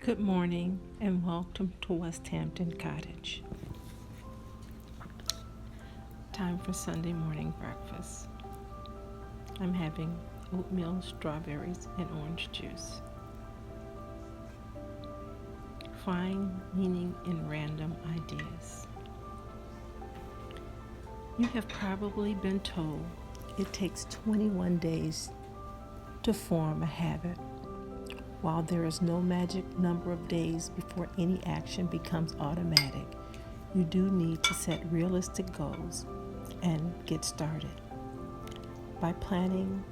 Good morning and welcome to Westhampton Cottage. Time for Sunday morning breakfast. I'm having oatmeal, strawberries, and orange juice. Find meaning in random ideas. You have probably been told it takes 21 days to form a habit. While there is no magic number of days before any action becomes automatic, you do need to set realistic goals and get started. By planning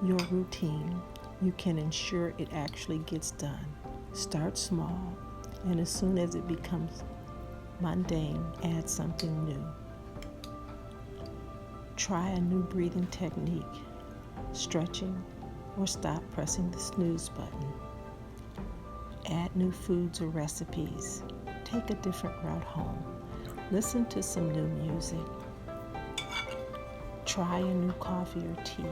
your routine, you can ensure it actually gets done. Start small, and as soon as it becomes mundane, add something new. Try a new breathing technique, stretching, or stop pressing the snooze button. Add new foods or recipes. Take a different route home. Listen to some new music. Try a new coffee or tea,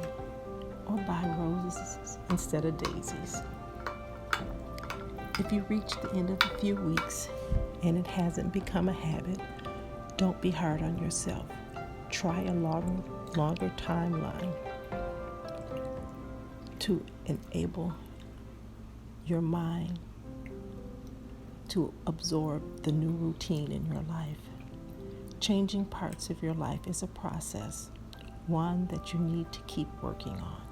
or buy roses instead of daisies. If you reach the end of a few weeks and it hasn't become a habit, don't be hard on yourself. Try a longer timeline to enable your mind to absorb the new routine in your life. Changing parts of your life is a process, one that you need to keep working on.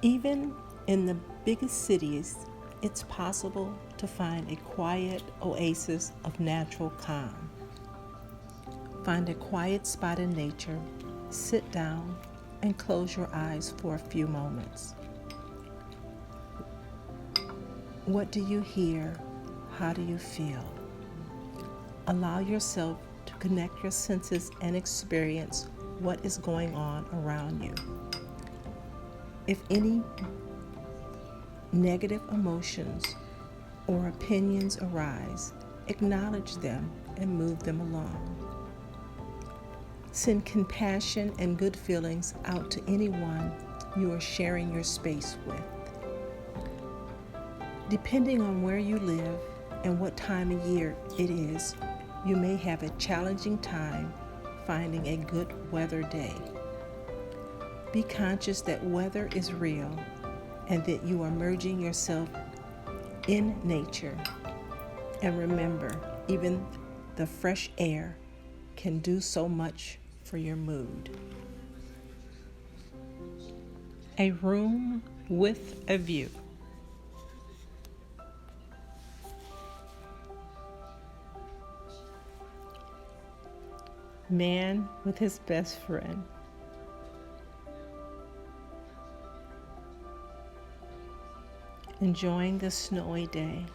Even in the biggest cities, it's possible to find a quiet oasis of natural calm. Find a quiet spot in nature, sit down, and close your eyes for a few moments. What do you hear? How do you feel? Allow yourself to connect your senses and experience what is going on around you. If any negative emotions or opinions arise, acknowledge them and move them along. Send compassion and good feelings out to anyone you are sharing your space with. Depending on where you live and what time of year it is, you may have a challenging time finding a good weather day. Be conscious that weather is real and that you are merging yourself in nature. And remember, even the fresh air can do so much for your mood. A room with a view. Man with his best friend. Enjoying the snowy day.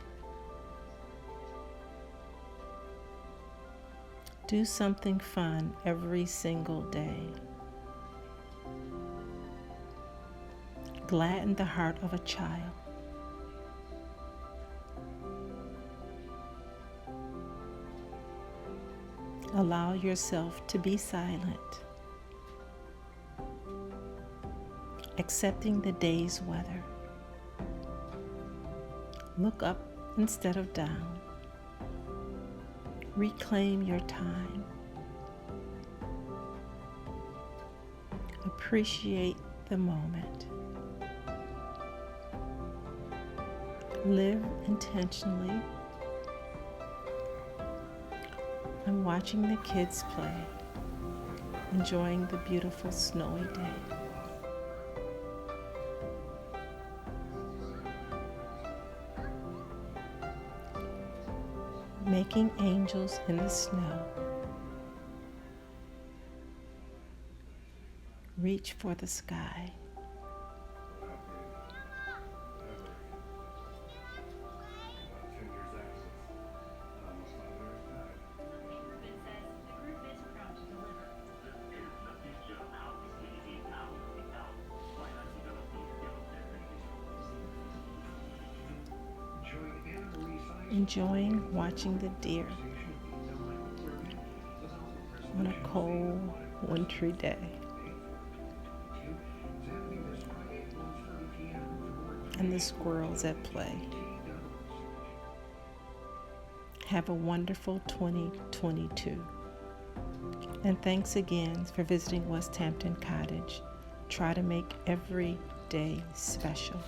Do something fun every single day. Gladden the heart of a child. Allow yourself to be silent. Accepting the day's weather. Look up instead of down. Reclaim your time. Appreciate the moment. Live intentionally. I'm watching the kids play, enjoying the beautiful snowy day. Making angels in the snow. Reach for the sky. Enjoying watching the deer. on a cold, wintry day. And the squirrels at play. Have a wonderful 2022. And thanks again for visiting Westhampton Cottage. Try to make every day special.